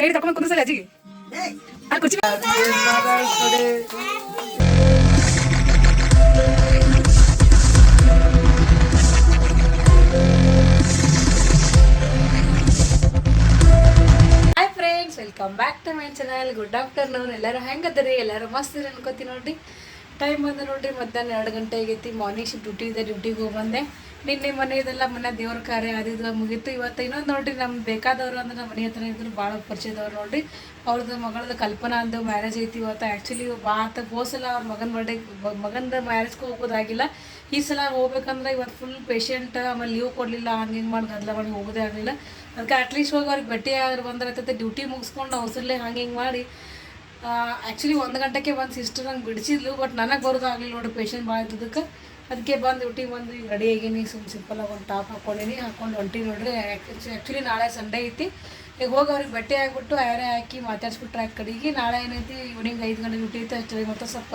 ಕೈ ತಕೊಂಡ್ ಕುಂದ್ರಸಲ್ಲ ಅಜ್ಜಿಗೆ ಅಲ್ಲಿ ಕುರ್ಚಿ hi friends, welcome back to my channel. Good afternoon. ಎಲ್ಲರೂ ಹೆಂಗದ್ರಿ? ಎಲ್ಲರೂ ಮಸ್ತ್ ಇರಿ ಅನ್ಕೋತೀನಿ ನೋಡ್ರಿ. ಟೈಮ್ ಬಂದು ನೋಡ್ರಿ ಮಧ್ಯಾಹ್ನ 2 ಗಂಟೆ ಆಗೈತಿ. ಮಾರ್ನಿಂಗ್ ಶಿಫ್ಟ್ ಡ್ಯೂಟಿ ಇದೆ, ಡ್ಯೂಟಿಗೆ ಹೋಗಿ ಬಂದೆ. ನಿನ್ನೆ ಮನೆಯದೆಲ್ಲ ಮನೆ ದೇವ್ರ ಕಾರ್ಯ ಅದು ಇದು ಮುಗೀತು. ಇವತ್ತು ಇನ್ನೊಂದು ನೋಡ್ರಿ, ನಮ್ಗೆ ಬೇಕಾದವರು ಅಂದ್ರೆ ನಮ್ಮ ಮನೆ ಹತ್ರ ಇದ್ರು ಭಾಳ ಪರಿಚಯದವ್ರು ನೋಡ್ರಿ. ಅವ್ರದ್ದು ಮಗಳದ್ದು ಕಲ್ಪನಾ ಅಂದು ಮ್ಯಾರೇಜ್ ಐತಿ ಇವತ್ತು. ಆ್ಯಕ್ಚುಲಿ ಹೋಸಲ ಅವ್ರ ಮಗಂದು ಮ್ಯಾರೇಜ್ಗೆ ಹೋಗೋದಾಗಿಲ್ಲ. ಈ ಸಲ ಹೋಗ್ಬೇಕಂದ್ರೆ ಇವತ್ತು ಫುಲ್ ಪೇಷಂಟ್, ಆಮೇಲೆ ಲೀವ್ ಕೊಡಲಿಲ್ಲ, ಹಂಗೆ ಮಾಡಿ ಗದ್ದಲ ಮಾಡಿ ಹೋಗೋದೇ ಆಗಲಿಲ್ಲ. ಅದಕ್ಕೆ ಅಟ್ಲೀಸ್ಟ್ ಹೋಗಿ ಅವ್ರಿಗೆ ಭೇಟಿ ಆದ್ರೆ ಬಂದಿರ್ತೈತೆ. ಡ್ಯೂಟಿ ಮುಗಿಸ್ಕೊಂಡು ಅವಸರಲ್ಲೇ ಹಂಗೆ ಹಿಂಗೆ ಮಾಡಿ ಆ್ಯಕ್ಚುಲಿ 1 ಗಂಟೆಗೆ ಒಂದು ಸಿಸ್ಟರ್ ನಂಗೆ ಬಿಡಿಸಿದ್ಲು. ಬಟ್ ನನಗೆ ಬರೋದಾಗಲಿಲ್ಲ ನೋಡ್ರಿ, ಪೇಷಂಟ್ ಭಾಳ ಇದ್ದದಕ್ಕೆ. ಅದಕ್ಕೆ ಬಂದು ಡ್ಯೂಟಿಗೆ ಬಂದು ಈಗ ರೆಡಿ ಆಗೀನಿ. ಸಿಂಪಲಾಗಿ ಒಂದು ಟಾಪ್ ಹಾಕ್ಕೊಂಡಿನಿ, ಹಾಕ್ಕೊಂಡು ಹೊಂಟಿ ನೋಡ್ರಿ. ಆ್ಯಕ್ಚುಲಿ ನಾಳೆ ಸಂಡೇ ಐತಿ. ಈಗ ಹೋಗಿ ಅವ್ರಿಗೆ ಬಟ್ಟೆ ಹಾಕ್ಬಿಟ್ಟು ಆಯರೇ ಹಾಕಿ ಮಾತಾಡ್ಸ್ಬಿಟ್ರೆ ಆ ಕಡೆಗೆ. ನಾಳೆ ಏನೈತಿ ಈವ್ನಿಂಗ್ 5 ಗಂಟೆ ಡ್ಯೂಟಿ ಐತೆ. ಅಷ್ಟೇ ಮತ್ತು ಸ್ವಲ್ಪ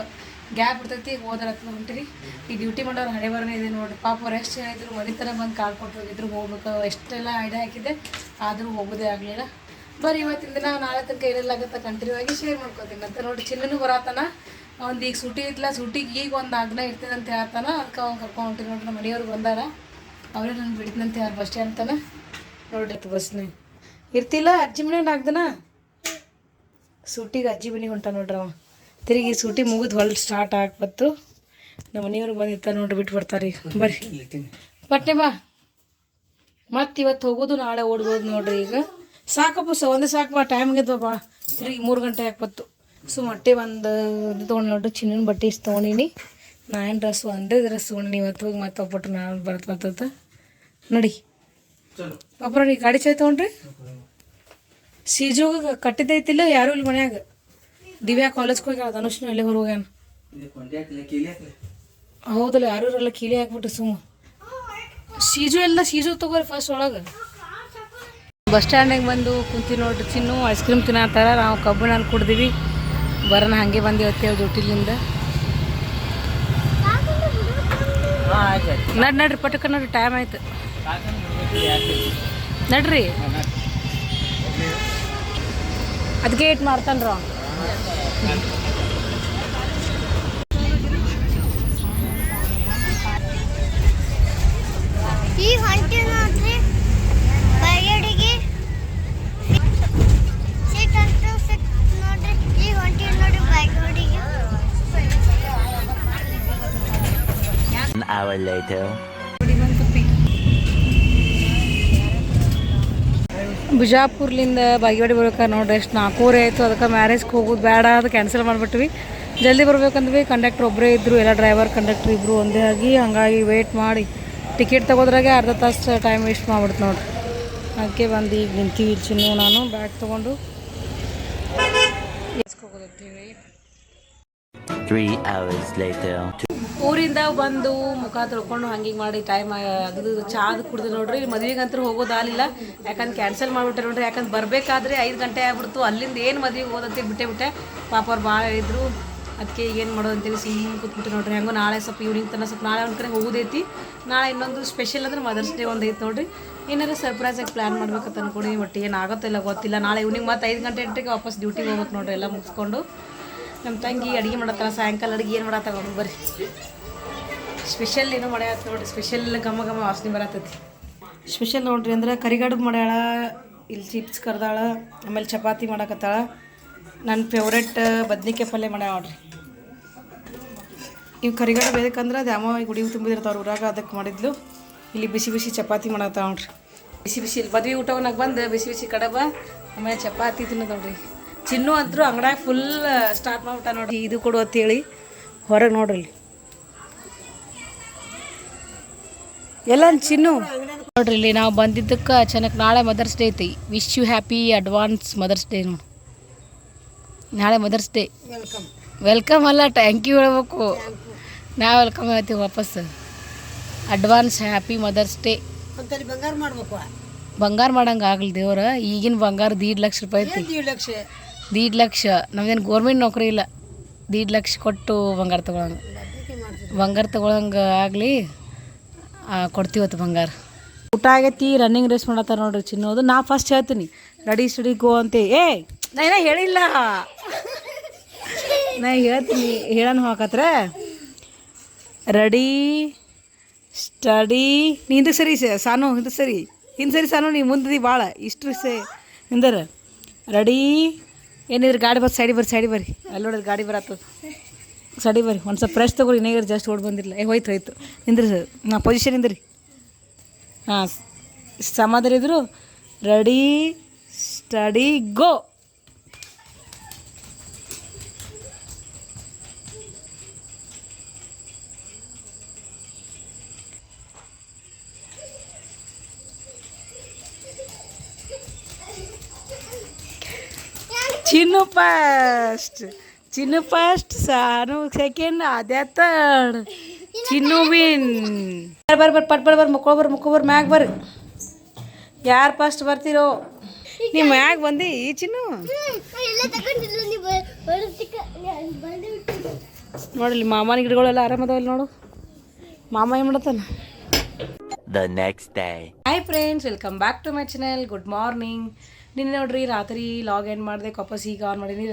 ಗ್ಯಾಪ್ ಇರ್ತೈತಿ. ಈಗ ಹೋದ್ರೆ ಹತ್ರ ಹೊಂಟಿರಿ. ಈ ಡ್ಯೂಟಿ ಮಾಡೋರು ಹಣೆ ಬರನೇ ಇದೆ ನೋಡ್ರಿ. ಪಾಪ ಅವ್ರು ಎಷ್ಟು ಹೇಳಿದ್ರು ಮನೆ ಥರ ಬಂದು ಕಾಲ್ ಕೊಟ್ಟು ಹೋಗಿದ್ರು. ಹೋಗ್ಬೇಕು ಎಷ್ಟೆಲ್ಲ ಐಡಿಯಾ ಹಾಕಿದ್ದೆ, ಆದರೂ ಹೋಗೋದೇ ಆಗಲಿಲ್ಲ. ಬರೀ ಇವತ್ತಿನ ದಿನ ನಾಳೆ ತನಕ ಏನೆಲ್ಲಾಗತ್ತೆ ಕಂಟಿನ್ಯೂ ಆಗಿ ಶೇರ್ ಮಾಡ್ಕೊತೀನಿ ಅಂತ ನೋಡಿ. ಚಿನ್ನೂ ಬರತ್ತಾನ. ಒಂದು ಈಗ ಸೂಟಿ ಇತ್ತಲ್ಲ, ಸೂಟಿಗೆ ಈಗ ಒಂದು ಆಗ್ನ ಇರ್ತದೆ ಅಂತ ಹೇಳ್ತಾನೆ. ಅದಕ್ಕೆ ಅವ್ನು ಕರ್ಕೊಂಡು ಹೊಂಟಿನಿ ನೋಡ್ರಿ. ನಮ್ಮ ಮನೆಯವ್ರಿಗೆ ಬಂದಾರ, ಅವರೇ ನಾನು ಬಿಡ್ತೀನಂತ ಯಾರು ಬಸ್ ಸ್ಟ್ಯಾಂಡ್ ಅಂತಾನೆ ನೋಡ್ರಿ. ಬಸ್ನೇ ಇರ್ತಿಲ್ಲ ಅಜ್ಜಿ ಮನೆಗೆ ಆಗ್ದನ ಸೂಟಿಗೆ ಅಜ್ಜಿ ಮನೆಗೆ ಹೊಂಟ ನೋಡ್ರಿ. ಅವ ತಿರುಗಿ ಸೂಟಿ ಮುಗಿದು ಹೊಲ್ ಸ್ಟಾರ್ಟ್ ಆಗ್ಬತ್ತು. ನಮ್ಮ ಮನೆಯವ್ರಿಗೆ ಬಂದಿರ್ತಾರೆ ನೋಡ್ರಿ, ಬಿಟ್ಟು ಬರ್ತಾರೆ. ಬರ್ರಿ ಪಟ್ನೆ ಬಾ. ಮತ್ತು ಇವತ್ತು ಹೋಗೋದು ನಾಳೆ ಓಡ್ಬೋದು ನೋಡ್ರಿ. ಈಗ ಸಾಕಪ್ಪ ಒಂದೇ ಸಾಕು ಬಾ, ಟೈಮ್ಗೆ ಬಾ. ತಿರುಗಿ 3 ಗಂಟೆ ಆಗ್ಬತ್ತು. ಮೊಟ್ಟೆ ಒಂದು ಇದು ತೊಗೊಂಡು ನೋಡ್ರಿ, ಚಿನ್ನ ಬಟ್ಟೆ ಇಷ್ಟು ತೊಗೊಂಡಿನಿ. ನಾನು ಡ್ರೆಸ್ ಒಂದೇ ಡ್ರೆಸ್ ತೊಗೊಂಡಿನಿ ಇವತ್ತು. ಹೋಗಿ ಮತ್ತೆ ಒಬ್ಬಟ್ಟು ನಾನು ಬರ್ತದ ನೋಡಿ. ಒಬ್ಬರ ನೀ ಗಾಡಿ ಚಾಯ್ ತೊಗೊಂಡ್ರಿ. ಸೀಜುಗೆ ಕಟ್ಟಿದ್ದೈತಿಲ್ಲ, ಯಾರೂ ಇಲ್ಲಿ ಮನ್ಯಾಗ. ದಿವ್ಯಾ ಕಾಲೇಜ್ಗೆ ಹೋಗ್ಯಾಳ, ಧನುಷ್ನು ಅಲ್ಲೇ ಹೋಗ್ಯಾನ. ಹೌದಲ್ಲ, ಯಾರೂ ಇರಲ್ಲ, ಕೀಲಿ ಹಾಕ್ಬಿಟ್ಟು ಸುಮ್ಮ. ಸೀಜು ಎಲ್ಲ ಸೀಜು ತಗೋರಿ ಫಸ್ಟ್ ಒಳಗೆ. ಬಸ್ ಸ್ಟ್ಯಾಂಡಿಗೆ ಬಂದು ಕುಂತೀವಿ ನೋಡ್ರಿ. ಚಿನ್ನು ಐಸ್ ಕ್ರೀಮ್ ತಿನ್ನತ್ತಾರ. ನಾವು ಕಬ್ಬಿನ ಹಾಲು ಕುಡ್ದೀವಿ. ಬರೋಣ ಹಾಗೆ ಬಂದಿವತ್ತೇಳಿ ಡ್ಯೂಟಿಲಿಂದ. ನಡ್ರಿ ಪಟಕ ನೋಡ್ರಿ, ಟೈಮ್ ಆಯ್ತು. ನಡ್ರಿ, ಅದಕ್ಕೆ ಏಟ್ ಮಾಡ್ತಾನ್ರ. An hour later. ಬಿಜಾಪುರ್ಲಿಂದ ಬಾಗೇವಾಡಿ ಬರ್ಬೇಕಾರೆ ನೋಡ್ರಿ ಎಷ್ಟು 4:30 ಆಯಿತು. ಅದಕ್ಕೆ ಮ್ಯಾರೇಜ್ಗೆ ಹೋಗೋದು ಬೇಡ, ಅದು ಕ್ಯಾನ್ಸಲ್ ಮಾಡಿಬಿಟ್ವಿ. ಜಲ್ದಿ ಬರ್ಬೇಕಂದ್ವಿ. ಕಂಡಕ್ಟ್ರ್ ಒಬ್ಬರೇ ಇದ್ದರು, ಎಲ್ಲ ಡ್ರೈವರ್ ಕಂಡಕ್ಟ್ರ್ ಇಬ್ಬರು ಒಂದೇ ಆಗಿ. ಹಂಗಾಗಿ ವೆಯ್ಟ್ ಮಾಡಿ ಟಿಕೆಟ್ ತೊಗೋದ್ರಾಗೆ ಅರ್ಧ ತಾಸು ಟೈಮ್ ವೇಸ್ಟ್ ಮಾಡ್ಬಿಡ್ತು ನೋಡ್ರಿ. ಅದಕ್ಕೆ ಬಂದು ಈಗ ನಿಂತೀವಿ. ಚಿನ್ನು ನಾನು ಬ್ಯಾಗ್ ತೊಗೊಂಡು ಹೋಗೋದತ್ತೀವಿ. 3 hours later. ಊರಿಂದ ಬಂದು ಮುಖ ತೊಳ್ಕೊಂಡು ಹಂಗೆ ಮಾಡಿ ಟೈಮ್ ಅದು ಚಾದು ಕುಡ್ದು ನೋಡ್ರಿ. ಮದುವೆಗಂತೂ ಹೋಗೋದಾಗಲಿಲ್ಲ, ಯಾಕಂದ್ರೆ ಕ್ಯಾನ್ಸಲ್ ಮಾಡಿಬಿಟ್ಟೆ ನೋಡ್ರಿ. ಯಾಕಂದ್ರೆ ಬರಬೇಕಾದ್ರೆ 5 ಗಂಟೆ ಆಗ್ಬಿಡ್ತು. ಅಲ್ಲಿಂದ ಏನು ಮದುವೆಗೆ ಹೋದಂತೆ ಬಿಟ್ಟೆ. ಪಾಪ ಅವ್ರು ಭಾಳ ಇದ್ರು. ಅದಕ್ಕೆ ಏನು ಮಾಡೋದು ಅಂತೇಳಿ ಸುಮ್ಮನೆ ಕೂತ್ಬಿಟ್ಟು ನೋಡ್ರಿ. ಹೆಂಗೋ ನಾಳೆ ಸ್ವಲ್ಪ ಈವ್ನಿಂಗ್ ತನಕ ಸ್ವಲ್ಪ ನಾಳೆ ಒಂದು ಕಡೆ ಹೋಗೋದೈತಿ. ನಾಳೆ ಇನ್ನೊಂದು ಸ್ಪೆಷಲ್ ಅಂದ್ರೆ ಮದರ್ಸ್ ಡೇ ಒಂದು ಐತೆ ನೋಡ್ರಿ. ಏನಾದ್ರು ಸರ್ಪ್ರೈಸಾಗಿ ಪ್ಲ್ಯಾನ್ ಮಾಡ್ಬೇಕಂತ ಅನ್ಕೊಡಿ. ಒಟ್ಟು ಏನಾಗುತ್ತೋ ಇಲ್ಲ ಗೊತ್ತಿಲ್ಲ. ನಾಳೆ ಈವ್ನಿಂಗ್ ಮತ್ತೆ 5 ಗಂಟೆಗೆ ವಾಪಸ್ ಡ್ಯೂಟಿಗೆ ಹೋಗ್ಬೇಕು ನೋಡ್ರಿ, ಎಲ್ಲ ಮುಗಿಸ್ಕೊಂಡು. ನಮ್ಮ ತಂಗಿ ಅಡುಗೆ ಮಾಡತ್ತಾರ. ಸಾಯಂಕಾಲ ಅಡುಗೆ ಏನು ಮಾಡತ್ತಾರ ನೋಡಿ ಬರ್ರಿ. ಸ್ಪೆಷಲ್ ಏನೋ ಮಾಡ್ಯಾತ ನೋಡಿರಿ. ಸ್ಪೆಷಲ್ ಘಮ ವಾಸನೆ ಬರತ್ತೈತಿ. ಸ್ಪೆಷಲ್ ನೋಡ್ರಿ ಅಂದ್ರೆ ಕರಿಗಡುಬು ಮಾಡ್ಯಾಳ, ಇಲ್ಲಿ ಚಿಪ್ಸ್ ಕರ್ದಾಳ, ಆಮೇಲೆ ಚಪಾತಿ ಮಾಡಕತ್ತಾಳ. ನನ್ನ ಫೇವ್ರೆಟ್ ಬದ್ನಿಕಾಯಿ ಪಲ್ಯ ಮಾಡ್ಯಾಳ ನೋಡ್ರಿ. ಇವು ಕರಿಗಡುಬು ಬೇಕಂದ್ರೆ ಅದು ಅಮ್ಮ ಗುಡಿ ತುಂಬಿದಿರ್ತಾವ್ರ ಊರಾಗ, ಅದಕ್ಕೆ ಮಾಡಿದ್ಲು. ಇಲ್ಲಿ ಬಿಸಿ ಬಿಸಿ ಚಪಾತಿ ಮಾಡತ್ತಾವ ನೋಡ್ರಿ. ಬಿಸಿ ಬಿಸಿ ಇಲ್ಲಿ ಮದುವೆ ಊಟವನ್ನಾಗ ಬಂದು ಬಿಸಿ ಬಿಸಿ ಕಡಬ ಆಮೇಲೆ ಚಪಾತಿ ತಿನ್ನೋದು ನೋಡ್ರಿ. ಚಿನ್ನು ಅಂತರೂ ಅಂಗಡ್ಯಾಗ ಫುಲ್ ಸ್ಟಾರ್ಟ್ ಮಾಡ್ಬಿಟ್ಟ ನೋಡ್ರಿ. ಇದು ಕೊಡು ಅಂತೇಳಿ ಹೊರಗೆ ನೋಡ್ರಿ. ಇಲ್ಲಿ ಎಲ್ಲ ಚಿನ್ನು ನೋಡ್ರಿ. ಇಲ್ಲಿ ನಾವು ಬಂದಿದ್ದಕ್ಕೆ ಚೆನ್ನಾಗಿ. ನಾಳೆ ಮದರ್ಸ್ ಡೇ ಐತಿ. Wish you happy advance mother's day ನೋಡಿ. ನಾಳೆ ಮದರ್ಸ್ ಡೇ. ವೆಲ್ಕಮ್ ಅಲ್ಲ, ಥ್ಯಾಂಕ್ ಯು ಹೇಳ್ಬೇಕು. ನಾವು ವೆಲ್ಕಮ್ ಹೇಳ್ತೀವಿ ವಾಪಸ್. Advance happy mother's day. ಬಂಗಾರ ಮಾಡ್ಬೇಕು. ಬಂಗಾರ ಮಾಡಂಗೆ ಆಗಲಿ ದೇವ್ರ. ಈಗಿನ ಬಂಗಾರ 1.5 ಲಕ್ಷ ರೂಪಾಯಿ ಐತಿ. 1.5 ಲಕ್ಷ. ನಮ್ದೇನು ಗೋರ್ಮೆಂಟ್ ನೌಕರಿ ಇಲ್ಲ. 1.5 ಲಕ್ಷ ಕೊಟ್ಟು ಬಂಗಾರ ತೊಗೊಳಂಗೆ ಆಗಲಿ. ಕೊಡ್ತೀವತ್ತು ಬಂಗಾರ. ಊಟ ಆಗೈತಿ ರನ್ನಿಂಗ್ ರೇಸ್ ಮಾಡತ್ತಾರ ನೋಡ್ರಿ ಚಿನ್ನೋದು. ನಾ ಫಸ್ಟ್ ಹೇಳ್ತೀನಿ ರೆಡಿ ಸ್ಟಡಿ ಗೋ ಅಂತ. ನಾ ಏನೋ ಹೇಳಿಲ್ಲ, ನಾ ಹೇಳ್ತೀನಿ ಹೇಳೋಣ ಹಾಕತ್ರ. ರೆಡಿ ಸ್ಟಡಿ ನೀ ಹಿಂದಕ್ಕೆ ಸರಿ ಸಾನು, ಹಿಂದಕ್ಕೆ ಸರಿ, ಹಿಂದೆ ಸರಿ ಸಾನು, ನೀ ಮುಂದೆ ಭಾಳ ಇಷ್ಟು ಹಿಂದರ. ರೆಡಿ ಏನಿದ್ರೆ ಗಾಡಿ ಬರ್ರಿ, ಸೈಡಿ ಬರ್ರಿ ಅಲ್ಲಿ ನೋಡಿದ್ರೆ ಗಾಡಿ ಬರತ್ತದ, ಸೈಡಿ ಬರ್ರಿ. ಒಂದು ಸ್ವಲ್ಪ ಫ್ರೆಶ್ ತೊಗೊಳ್ರಿ, ಇನ್ನೇಗಾರು ಜಸ್ಟ್ ಓಡಿ ಬಂದಿರಲಿಲ್ಲ. ಹೋಯ್ತು ನಿಂದ್ರಿ ಸರ್, ನಾ ಪೊಸಿಷನ್ ಇಂದ್ರಿ. ಹಾಂ ಸಮಾಧಾನ ಇದ್ರು. Ready steady go. Chinnu first, Sanu second, Aadya third, Chinnu win. ಬರ್ರಿ ಮುಕ್ಕೊಬರ್ ಮ್ಯಾಗ ಬರ್ರಿ. ಯಾರು ಫಸ್ಟ್ ಬರ್ತೀರೋ? ನೀವು ಮ್ಯಾಗ ಬಂದು ಈ ಚಿನ್ನು ನೋಡಲಿ ಮಾಮನ ಗಿಡಗಳೆಲ್ಲ ಆರಾಮದವಲ್ಲ ನೋಡು. ಮಾಮ ಏನು ಮಾಡತ್ತಾನ? The next day. Hi friends, welcome back to my channel. Good morning. ನಿನ್ನೆ ನೋಡ್ರಿ ರಾತ್ರಿ ಲಾಗ್ ಎಂಡ್ ಮಾಡಿದೆ, ವಾಪಸ್ ಈಗ ಆನ್ ಮಾಡೀನಿ.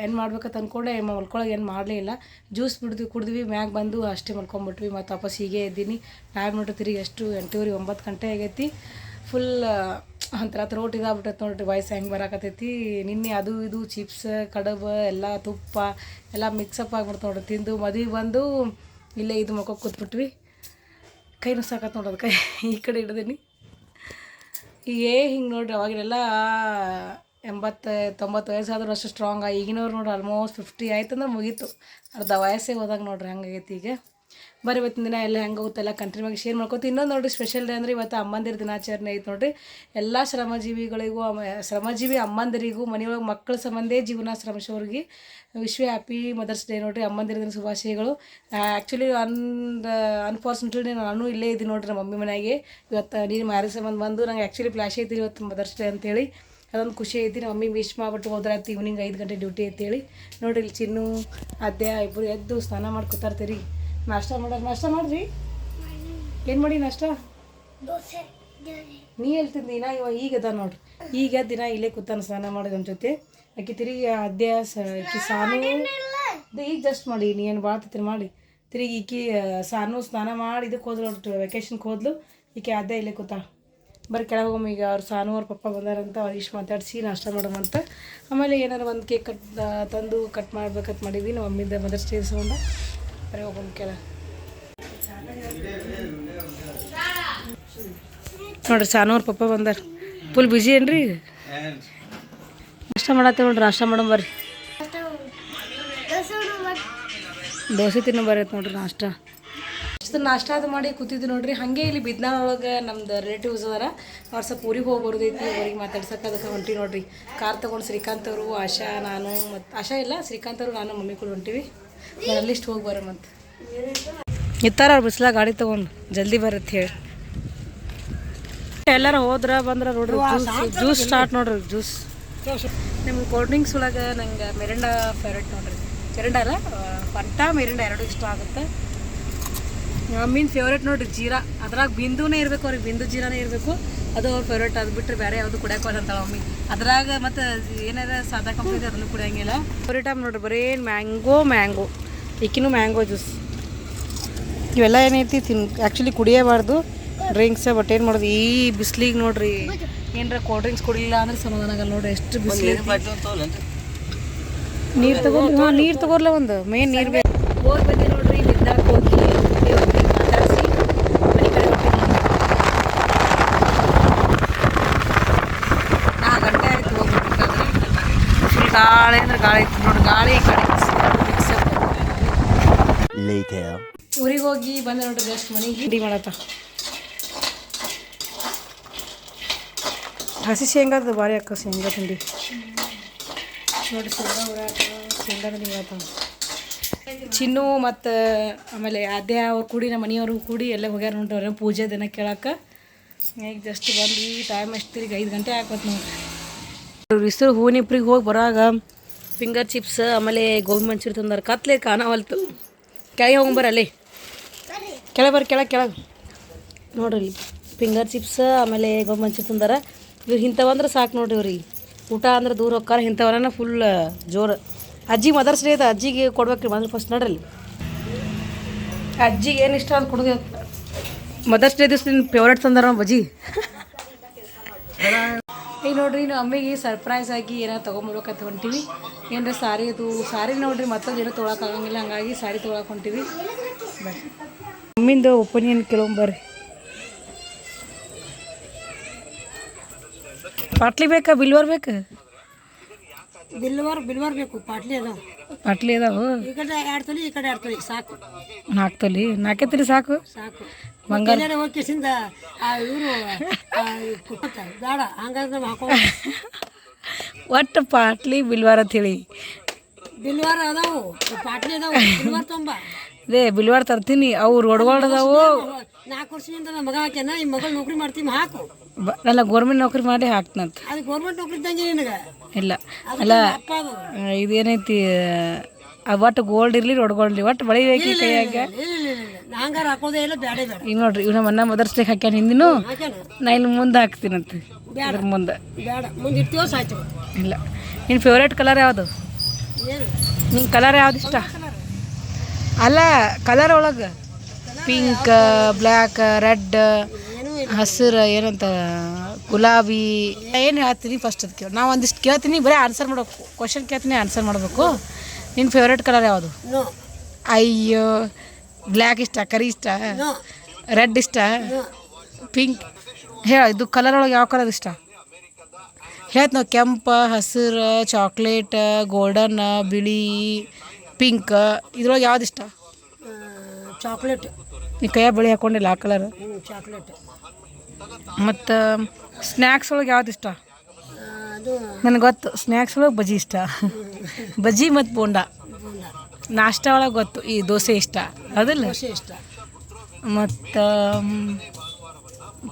ಎಂಡ್ ಮಾಡ್ಬೇಕಂತ ಅಂದ್ಕೊಂಡೆ ಮಲ್ಕೊಳಗೆ ಏನು ಮಾಡಲೇ ಇಲ್ಲ. ಜ್ಯೂಸ್ ಕುಡಿದ್ವಿ, ಮ್ಯಾಗ ಬಂದು ಅಷ್ಟೇ ಮಲ್ಕೊಂಬಿಟ್ವಿ. ಮತ್ತು ವಾಪಸ್ ಹೀಗೆ ಇದ್ದೀನಿ. ಟೈಮ್ ನೋಡ್ರಿ ತಿರುಗಿ ಎಷ್ಟು 8:30 9 ಗಂಟೆ ಆಗೈತಿ. ಫುಲ್ ಒಂಥರ ಥ್ರೋಟ್ ಇದಾಗ್ಬಿಟ್ಟೈತೆ ನೋಡ್ರಿ, ವಾಯ್ಸ್ ಹೆಂಗೆ ಬರಾಕತ್ತೈತಿ. ನಿನ್ನೆ ಅದು ಇದು ಚಿಪ್ಸ್ ಕಡುಬು ಎಲ್ಲ ತುಪ್ಪ ಎಲ್ಲ ಮಿಕ್ಸಪ್ ಆಗ್ಬಿಡ್ತು ನೋಡ್ರಿ ತಿಂದು. ಮದುವೆ ಬಂದು ಇಲ್ಲೇ ಇದು ಮಕ್ಕ ಕೂತ್ಬಿಟ್ವಿ. ಕೈ ನುಸಾಕತ್ ನೋಡೋದು, ಕೈ ಈ ಕಡೆ ಹಿಡ್ದೀನಿ. ಹಿಂಗೆ ನೋಡ್ರಿ ಅವಾಗೆಲ್ಲ 80-90 ವಯಸ್ಸಾದ್ರೂ ಅಷ್ಟು ಸ್ಟ್ರಾಂಗ್. ಈಗಿನವ್ರು ನೋಡ್ರಿ ಆಲ್ಮೋಸ್ಟ್ 50 ಆಯ್ತಂದ್ರೆ ಮುಗೀತು, ಅರ್ಧ ವಯಸ್ಸೇ ಹೋದಾಗ ನೋಡ್ರಿ ಹಂಗಾಗೈತಿ ಈಗ. ಬರೀ ಇವತ್ತಿನ ದಿನ ಎಲ್ಲ ಹೆಂಗೆ ಹೋಗುತ್ತೆಲ್ಲ ಕಂಟಿನ್ಯೂ ಶೇರ್ ಮಾಡ್ಕೊತೀವಿ. ಇನ್ನೊಂದು ನೋಡಿರಿ ಸ್ಪೆಷಲ್ ಡೇ ಅಂದರೆ ಇವತ್ತು ಅಮ್ಮಂದಿರ ದಿನಾಚರಣೆ ಐತೆ ನೋಡಿರಿ. ಎಲ್ಲ ಶ್ರಮಜೀವಿಗಳಿಗೂ ಶ್ರಮಜೀವಿ ಅಮ್ಮಂದಿರಿಗೂ ಮನೆಯೊಳಗೆ ಮಕ್ಕಳ ಸಂಬಂಧೇ ಜೀವನ ಶ್ರಮಿಸೋರಿಗೆ ವಿಶ್ವ ಹ್ಯಾಪಿ ಮದರ್ಸ್ ಡೇ ನೋಡಿರಿ. ಅಮ್ಮಂದಿರ ದಿನ ಶುಭಾಶಯಗಳು. ಆ್ಯಕ್ಚುಲಿ ಅನ್ಫಾರ್ಚುನೇಟ್ಲಿ ನಾನು ಇಲ್ಲೇ ಇದ್ದೀನಿ ನೋಡಿರಿ ನಮ್ಮ ಮಮ್ಮಿ ಮನೆಗೆ. ಇವತ್ತು ನೀನು ಮ್ಯಾರೇಜ್ ಸಂಬಂಧ ಬಂದು ನಂಗೆ ಆ್ಯಕ್ಚುಲಿ ಫ್ಲಾಶ್ ಐತಿ ಇವತ್ತು ಮದರ್ಸ್ ಡೇ ಅಂತೇಳಿ. ಅದೊಂದು ಖುಷಿ ಐತಿ. ನಮ್ಮ ಮಮ್ಮಿ ವಿಶ್ ಮಾಡಿಬಿಟ್ಟು ಹೋದ್ರಾಯ್ತು. ಈವ್ನಿಂಗ್ 5 ಗಂಟೆ ಡ್ಯೂಟಿ ಅಂತೇಳಿ ನೋಡಿರಿ. ಇಲ್ಲಿ ಚಿನ್ನು ಅದ್ಯ ಇಬ್ಬರು ಎದ್ದು ಸ್ನಾನ ಮಾಡಿ ಕೂತಾರ್ತೀರಿ. ನಾಷ್ಟ ಮಾಡಿರಿ. ಏನು ಮಾಡಿ ನಾಷ್ಟ? ನೀ ಹೇಳ್ತಿದ್ದಿ ದಿನ ಈಗ ಅದ ನೋಡ್ರಿ. ಈಗ ದಿನ ಇಲ್ಲೇ ಕೂತಾನ ಸ್ನಾನ ಮಾಡೋದು ನಮ್ಮ ಜೊತೆ. ಆಕೆ ತಿರುಗಿ ಅದ್ಯ ಆಕಿ ಸಾನು ಈಗ ಜಸ್ಟ್ ಮಾಡಿ ನೀ ಏನು ಭಾಳ ಮಾಡಿ ತಿರುಗಿ ಈಕಿ ಸಾನು ಸ್ನಾನ ಮಾಡಿ ಇದಕ್ಕೆ ಹೋದ್ರು ನೋಡ್ರಿ, ವೆಕೇಶನ್ಗೆ ಹೋದ್ಲು. ಈಕೆ ಅದ್ಯ ಇಲ್ಲೇ ಕೂತಾಳ. ಬರೀ ಕೆಳಗೆ ಹೋಗಮ್ಮ. ಈಗ ಅವ್ರು ಸಾನು ಅವ್ರ ಪಪ್ಪ ಬಂದಾರಂತ ಅವ್ರು ಇಷ್ಟು ಮಾತಾಡಿಸಿ ನಾಷ್ಟ ಮಾಡೋಣಂತ. ಆಮೇಲೆ ಏನಾರು ಒಂದು ಕೇಕ್ ತಂದು ಕಟ್ ಮಾಡ್ಬೇಕಂತ ಮಾಡಿದ್ವಿ ನಮ್ಮ ಮಮ್ಮಿದ ಮದರ್ಸ್ ಡೇ ಸಂಬಂಧ. ಬರೀ ಹೋಗೋಣ ಕೆಳ ನೋಡ್ರಿ. ಸಾನೂರ್ ಪಪ್ಪ ಬಂದಾರ, ಫುಲ್ ಬ್ಯುಸಿ ಏನ್ರಿ. ನಾಷ್ಟ ಮಾಡತ್ತೇವೆ ನೋಡ್ರಿ, ನಾಷ್ಟ ಮಾಡೋಣ ಬರ್ರಿ. ದೋಸೆ ತಿನ್ನೋ ಬರತ್ತೆ ನೋಡ್ರಿ ನಾಷ್ಟ. ನಾಷ್ಟ ಅದು ಮಾಡಿ ಕೂತಿದ್ದು ನೋಡ್ರಿ. ಹಾಗೆ ಇಲ್ಲಿ ಬಿದ್ನಾಳ ಒಳಗೆ ನಮ್ದು ರಿಲೇಟಿವ್ಸ್ ಅದಾರ. ಅವ್ರು ಸ್ವಲ್ಪ ಊರಿಗೆ ಹೋಗಿ ಬರೋದೈತಿ. ಊರಿಗೆ ಮಾತಾಡ್ಸಕ್ಕೆ ಅದಕ್ಕೆ ಹೊಂಟಿ ನೋಡ್ರಿ. ಕಾರ್ ತೊಗೊಂಡು ಶ್ರೀಕಾಂತ್ ಅವರು, ಆಶಾ, ನಾನು ಮತ್ತು ಆಶಾ ಇಲ್ಲ ಶ್ರೀಕಾಂತ್ ಅವರು, ನಾನು ಮಮ್ಮಿ ಕೂಡ ಹೊಂಟಿವಿ. ಅಲ್ಲಿಷ್ಟು ಹೋಗಿ ಬರೋ ಮತ್ತು ಇತ್ತಾರ ಅವ್ರು ಬಿಸ್ಲಾಗ ಗಾಡಿ ತೊಗೊಂಡು ಜಲ್ದಿ ಬರತ್ತೆ ಹೇಳಿ. ಎಲ್ಲರೂ ಹೋದ್ರ ಬಂದ್ರೆ ನೋಡ್ರಿ ಜ್ಯೂಸ್ ಸ್ಟಾರ್ಟ್ ನೋಡ್ರಿ. ಜ್ಯೂಸ್ ನಿಮ್ಗೆ ಕೋಲ್ಡ್ ಡ್ರಿಂಕ್ಸ್ ಒಳಗೆ ನಂಗೆ ಮಿರಿಂಡಾ ಫೇವ್ರೇಟ್ ನೋಡ್ರಿ. ಮಿರಿಂಡಾ ಅಲ್ಲ ಫಂಟಾ, ಮಿರಿಂಡಾ ಎರಡೂ ಇಷ್ಟ ಆಗುತ್ತೆ. ಮೀನ್ ಫೇವ್ರೇಟ್ ನೋಡ್ರಿ ಜೀರಾ. ಅದ್ರಾಗ ಬಿಂದುನೇ ಇರಬೇಕು, ಅವ್ರಿಗೆ ಬಿಂದು ಜೀರಾನೇ ಇರಬೇಕು. ಅದು ಅವ್ರ ಫೇವ್ರೇಟ್. ಅದು ಬಿಟ್ಟರೆ ಬೇರೆ ಯಾವುದು ಕುಡಿಯೋಕೆ ಅಂತಾಳೆ ಮಮ್ಮಿ. ಅದ್ರಾಗ ಮತ್ತು ಏನಾರ ಸಾದಾ ಕಂಪ್ನಿ ಅದನ್ನು ಕುಡಿಯೋಂಗಿಲ್ಲ. ಫೇವ್ರೇಟ್ ಆಗಿ ನೋಡ್ರಿ ಬರೀ ಮ್ಯಾಂಗೋ ಈಕಿನೂ ಮ್ಯಾಂಗೋ ಜ್ಯೂಸ್. ಇವೆಲ್ಲ ಏನೈತಿ ಆ್ಯಕ್ಚುಲಿ ಕುಡಿಯಬಾರ್ದು ಡ್ರಿಂಕ್ಸ್. ಬಟ್ ಏನು ಮಾಡೋದು ಈ ಬಿಸ್ಲಿಗೆ ನೋಡ್ರಿ. ಏನಾರ ಕೋಲ್ಡ್ ಡ್ರಿಂಕ್ಸ್ ಕುಡಿಲಿಲ್ಲ ಅಂದ್ರೆ ಸಮಾಧಾನ ಆಗಲ್ಲ ನೋಡ್ರಿ. ಎಷ್ಟು ಬಿಸಿಲು ನೀರು ತಗೊಂಡು ನೀರು ತಗೋರ್ಲ ಒಂದು ಮೇನ್ ನೀರು ಬೇಕು. ಹೋಗಿ ಬಂದೆ ನೋಡ್ರಿ. ಬಿದ್ದಾಗ ಹೋಗಿ ಮಾತಾಡಿಸಿ ಮನೆ ಕಡೆ ಹೋಗ್ತೀನಿ. 4 ಗಂಟೆ ಆಯ್ತು ಹೋಗ್ಬೇಕಾದ್ರೆ. ಫುಲ್ ಗಾಳಿ ಅಂದ್ರೆ ಗಾಳಿ ಐತಿ ನೋಡ್ರಿ. ಗಾಳಿ ಊರಿಗೆ ಹೋಗಿ ಬಂದೆ ನೋಡ್ರಿ. ಜಸ್ಟ್ ಮನೆಗೆ ಹಿಡಿ ಮಾಡತ್ತ. ಹಸಿ ಶೇಂಗಾದ ಭಾರಿ ಅಕ್ಕ ಶೇಂಗಾ ತಿಂಡಿ ನೋಡ್ರಿ. ಶೇಂಗಾ ತಿಂಡಿ ಮಾಡತ್ತ. ಚಿನ್ನು ಮತ್ತು ಆಮೇಲೆ ಅದ್ಯ ಅವ್ರು ಕೂಡಿ ನಮ್ಮ ಮನೆಯವರು ಕೂಡಿ ಎಲ್ಲ ಹೋಗ್ಯಾರ ನೋಡ್ರಿ. ಅವ್ರ ಪೂಜೆ ದಿನ ಕೇಳಕ್ಕೆ. ಈಗ ಜಸ್ಟ್ ಬಂದ್ವಿ. ಟೈಮ್ ಎಷ್ಟು ತಿರುಗಿ 5 ಗಂಟೆ ಹಾಕೋದು ನೋಡ್ರಿ. ಬಿಸಿಲು ಹೂವಿನಿಪ್ರಿಗೆ ಹೋಗಿ ಬರಾಗ ಫಿಂಗರ್ ಚಿಪ್ಸ್ ಆಮೇಲೆ ಗೋಬಿ ಮಂಚೂರಿ ತಂದಾರ. ಕತ್ಲೆ ಕಾಣವಲ್ತು. ಕೆಳಗೆ ಹೋಗ್ಬರ್ರಿ. ಅಲ್ಲಿ ಕೆಳಗೆ ಬರ್ರಿ. ಕೆಳಗೆ ನೋಡ್ರಿ. ಫಿಂಗರ್ ಚಿಪ್ಸ್ ಆಮೇಲೆ ಗೋಬಿ ಮಂಚೂರಿ ತಂದಾರ. ಇವ್ರು ಇಂಥವಂದ್ರೆ ಸಾಕು ನೋಡ್ರಿ ಇವ್ರಿಗೆ, ಊಟ ಅಂದ್ರೆ ದೂರ ಹೋಗ್ಕಾರ ಇಂಥವನ್ನ ಫುಲ್ ಜೋರು. ಅಜ್ಜಿಗೆ ಮದರ್ಸ್ ಡೇ ಅದ, ಅಜ್ಜಿಗೆ ಕೊಡ್ಬೇಕ್ರಿ ಮೊದಲು ಫಸ್ಟ್ ನೋಡ್ರಿ. ಅಜ್ಜಿಗೆ ಏನು ಇಷ್ಟ ಅದು ಕೊಡೋದು. ಮದರ್ಸ್ ಡೇ ದಿವಸ ನಿನ್ನ ಫೇವ್ರೇಟ್ ತಂದಾರ ಬಜ್ಜಿ. ಈಗ ನೋಡ್ರಿ ನಾವು ಅಮ್ಮಿಗೆ ಸರ್ಪ್ರೈಸ್ ಆಗಿ ಏನೋ ತೊಗೊಂಬರ್ಬೇಕಂತ ಹೊಂಟೀವಿ. ಏನರ ಸಾರಿ ಅದು ಸಾರಿ ನೋಡ್ರಿ ಮತ್ತೊಂದು ಏನೋ ತೊಗೊಳಕ್ಕಾಗಂಗಿಲ್ಲ, ಹಂಗಾಗಿ ಸಾರಿ ತೊಗೊಳಕ್ಕೆ ಹೊಂಟೀವಿ. ಬರ್ರಿ ಮಮ್ಮಿಂದು ಒಪಿನಿಯನ್ ಕೇಳೋಂಬರ್ರಿ. ಪಾಟ್ಲಿ ಬೇಕಾ ಬಿಲ್ವರ್ ಬೇಕಾ? ಬಿಲ್ವಾರ್ ಬೇಕು. ಪಾಟ್ಲಿ ಅದಾವ. ಪಾಟ್ಲಿ ಅದಾವು. ಈ ಕಡೆ 2 ತೊಲಿ, ಈ ಕಡೆ 2 ತೊಲಿ ಸಾಕು. 4 ತೊಲಿ 4 ತೊಲಿ ಸಾಕು. ಬಂಗಾರ ಹೋಗಿಸಿಂದ ಇವರು ಬೇಡ ಹಂಗಾದ್ರೆ ಹಾಕೋ. ಒಟ್ಟು ಪಾಟ್ಲಿ ಬಿಲ್ವಾರ್ ಅಂತ ಹೇಳಿ. ಬಿಲ್ವಾರ ಅದಾವು, ಪಾಟ್ಲಿ ಅದಾವು. ಬಿಲ್ವಾರ್ ತೊಂಬ ಅದೇ ಬಿಲ್ವಾರ್ ತರ್ತೀನಿ. ಅವು ರೋಡ್ಗಳದಾವು. 4 ವರ್ಷದಿಂದ ನಮ್ಮ ಮಗ ಹಾಕ್ಯಾನ, ಈ ಮಗಳು ನೌಕರಿ ಮಾಡ್ತೀವಿ ಹಾಕು. ಅಲ್ಲ ಗೌರ್ಮೆಂಟ್ ನೌಕರಿ ಮಾಡಿ ಹಾಕ್ತಂತ. ಅದು ಗೌರ್ಮೆಂಟ್ ನೌಕರಿ ಇದ್ದಂಗೆ ನಿನಗೆ. ಇಲ್ಲ ಅಲ್ಲ ಇದೇನೈತಿ, ಒಟ್ಟು ಗೋಲ್ಡ್ ಇರಲಿ ರೋಡ್ ಗೋಲ್ಡ್ ಇರಲಿ ಒಟ್ಟು ಬೆಳಿಬೇಕು ಕೈಯಾಗ. ಹಂಗಾರ ಹಾಕೋದೇ ಇಲ್ಲ, ಬೇಡ ಬೇಡ. ಈಗ ನೋಡ್ರಿ ಇವ್ ನಮ್ಮ ಅನ್ನ ಮದರ್ಸ್ ಡೇ ಹಾಕ್ಯಾನ ಹಿಂದಿನೂ. ನಾ ಇಲ್ಲಿ ಮುಂದೆ ಹಾಕ್ತೀನಂತ. ಅದ್ರ ಮುಂದೆ ಬೇಡ, ಮುಂದೆ ಇರ್ತೀವೋ ಸಾಯ್ತು. ಇಲ್ಲ. ನಿನ್ನ ಫೇವ್ರೇಟ್ ಕಲರ್ ಯಾವುದು? ನಿನ್ನ ಕಲರ್ ಯಾವ್ದು ಇಷ್ಟ? ಅಲ್ಲ ಕಲರ್ ಒಳಗೆ ಪಿಂಕ್, ಬ್ಲ್ಯಾಕ್, ರೆಡ್, ಹಸಿರು, ಏನಂತ ಗುಲಾಬಿ, ಏನು ಹೇಳ್ತೀನಿ ಫಸ್ಟ್ ಅದು ಕೇಳಿ. ನಾವು ಒಂದಿಷ್ಟು ಕೇಳ್ತೀನಿ, ಬರೀ ಆನ್ಸರ್ ಮಾಡ್ಬೇಕು. ಕ್ವಶನ್ ಕೇಳ್ತೀನಿ, ಆನ್ಸರ್ ಮಾಡಬೇಕು. ನಿನ್ನ ಫೇವ್ರೇಟ್ ಕಲರ್ ಯಾವುದು? ಅಯ್ಯೋ, ಬ್ಲ್ಯಾಕ್ ಇಷ್ಟ, ಕರಿ ಇಷ್ಟ, ರೆಡ್ ಇಷ್ಟ, ಪಿಂಕ್. ಹೇಳ, ಇದು ಕಲರ್ ಒಳಗೆ ಯಾವ ಕಲರ್ ಇಷ್ಟ ಹೇಳ್ತ ನಾವು. ಕೆಂಪು, ಹಸಿರು, ಚಾಕ್ಲೇಟ್, ಗೋಲ್ಡನ್, ಬಿಳಿ, ಪಿಂಕ್, ಇದ್ರೊಳಗೆ ಯಾವ್ದು ಇಷ್ಟ? ಚಾಕ್ಲೇಟ್. ನೀ ಕೈಯಾಗ ಬಳಿ ಹಾಕೊಂಡಿಲ್ಲ ಆ ಕಲರ್. ಚಾಕ್ಲೇಟ್. ಮತ್ತು ಸ್ನ್ಯಾಕ್ಸ್ ಒಳಗೆ ಯಾವ್ದು ಇಷ್ಟ? ಅದು ನನಗೆ ಗೊತ್ತು, ಸ್ನ್ಯಾಕ್ಸ್ ಒಳಗೆ ಬಜ್ಜಿ ಇಷ್ಟ. ಬಜ್ಜಿ ಮತ್ತು ಬೋಂಡ. ನಾಷ್ಟ ಒಳಗೆ ಗೊತ್ತು, ಈ ದೋಸೆ ಇಷ್ಟ ಅದಲ್ಲ. ದೋಸೆ ಇಷ್ಟ. ಮತ್ತು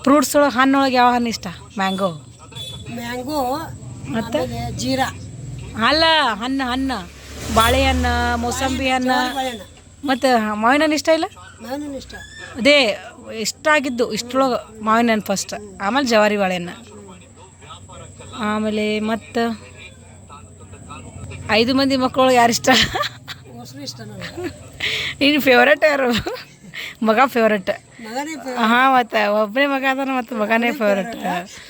ಫ್ರೂಟ್ಸ್ ಒಳಗೆ ಹಣ್ಣೊಳಗೆ ಯಾವ ಹಣ್ಣು ಇಷ್ಟ? ಮ್ಯಾಂಗೋ. ಮತ್ತು ಜೀರಾ. ಅಲ್ಲ ಹಣ್ಣು ಬಾಳೆಹಣ್ಣು, ಮೋಸಂಬಿ ಹಣ್ಣು, ಮತ್ತು ಮಾವಿನ ಹಣ್ಣು ಇಷ್ಟ ಇಲ್ಲ? ಮಾವಿನ ಇಷ್ಟ. ಅದೇ ಇಷ್ಟ ಆಗಿದ್ದು ಇಷ್ಟರೊಳಗೆ ಮಾವಿನ ಹಣ್ಣು ಫಸ್ಟ್, ಆಮೇಲೆ ಜವಾರಿ ಬಾಳೆಹಣ್ಣು, ಆಮೇಲೆ ಮತ್ತು 5 ಮಂದಿ ಮಕ್ಕಳೊಳಗೆ ಯಾರು ಇಷ್ಟ? ನಿನ್ನ ಫೇವ್ರೇಟ್ ಯಾರು? ಮಗ ಫೇವ್ರೇಟ್. ಹಾಂ, ಮತ್ತು ಒಬ್ಬನೇ ಮಗ ಅದಾನ, ಮತ್ತು ಮಗನೇ ಫೇವ್ರೇಟ್.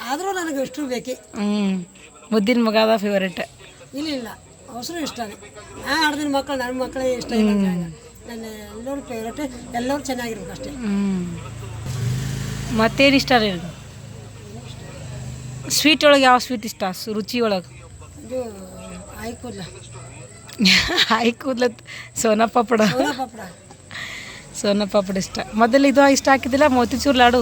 ಆದರೂ ನನಗೆ ಇಷ್ಟು ಬೇಕೇ. ಮುದ್ದಿನ ಮಗ ಅದ ಫೇವ್ರೇಟ್. ಇಲ್ಲ ಅವಸರು ಇಷ್ಟ. ನಾನು ಆಡ್ದಿನ ಮಕ್ಕಳು ನನ್ನ ಮಕ್ಕಳೇ ಇಷ್ಟ ಇಲ್ಲ. ನನ್ನ ಎಲ್ಲರೂ ಫೇವ್ರೇಟ್, ಎಲ್ಲರೂ ಚೆನ್ನಾಗಿರ್ಬೇಕು ಅಷ್ಟೇ. ಮತ್ತೇನು ಇಷ್ಟ ರೀ? ಸ್ವೀಟ್ ಒಳಗೆ ಯಾವ ಸ್ವೀಟ್ ಇಷ್ಟ? ರುಚಿ ಒಳಗೆ ಇದು ಆಯ್ಕೂದ್ಲ. ಆಯ್ಕೂದ್ಲ ಸೋನಾ ಪಾಪಡ. ಸೋನಾ ಪಾಪಡ ಇಷ್ಟ. ಮೊದಲು ಇದು ಇಷ್ಟ ಹಾಕಿದ್ದಿಲ್ಲ, ಮೋತಿಚೂರ್ ಲಾಡು.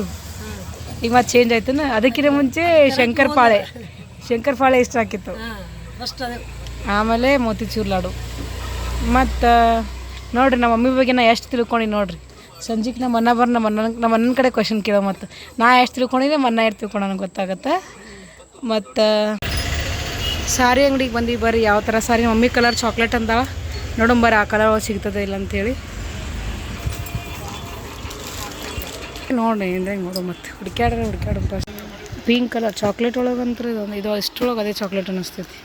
ಈಗ ಮತ್ತೆ ಚೇಂಜ್ ಆಯ್ತನ. ಅದಕ್ಕಿಂತ ಮುಂಚೆ ಶಂಕರ್ ಪಾಳೆ ಇಷ್ಟ ಹಾಕಿತ್ತು. ಆಮೇಲೆ ಮೋತಿಚೂರ್ ಲಾಡು. ಮತ್ತು ನೋಡಿರಿ ನಮ್ಮ ಮಮ್ಮಿ ಬಗ್ಗೆ ನಾ ಎಷ್ಟು ತಿಳ್ಕೊಂಡು ನೋಡಿರಿ. ಸಂಜೆಗೆ ನಮ್ಮ ಅಣ್ಣನ ಕಡೆ ಕ್ವಶನ್ ಕೇಳೋ. ಮತ್ತು ನಾ ಎಷ್ಟು ತಿಳ್ಕೊಂಡಿದ್ದೆ, ನಮ್ಮ ಅಣ್ಣ ಎಷ್ಟು ತಿಳ್ಕೊಂಡು ನನಗೆ ಗೊತ್ತಾಗತ್ತೆ. ಮತ್ತು ಸಾರಿ ಅಂಗಡಿಗೆ ಬಂದು ಬರ್ರಿ, ಯಾವ ಥರ ಸಾರಿ. ಮಮ್ಮಿ ಕಲರ್ ಚಾಕ್ಲೇಟ್ ಅಂದಾವ, ನೋಡಂಬರ್ರಿ ಆ ಕಲರ್ ಒಳಗೆ ಸಿಗ್ತದೆ ಇಲ್ಲ ಅಂತೇಳಿ ನೋಡಿ. ಹಿಂಗೆ ನೋಡು, ಮತ್ತು ಹುಡುಕ್ಯಾಡ್ರೆ ಪಿಂಕ್ ಕಲರ್ ಚಾಕ್ಲೇಟ್ ಒಳಗಂದ್ರೆ ಇದು ಇಷ್ಟರೊಳಗೆ ಅದೇ ಚಾಕ್ಲೇಟ್ ಅನ್ನಿಸ್ತೈತಿ.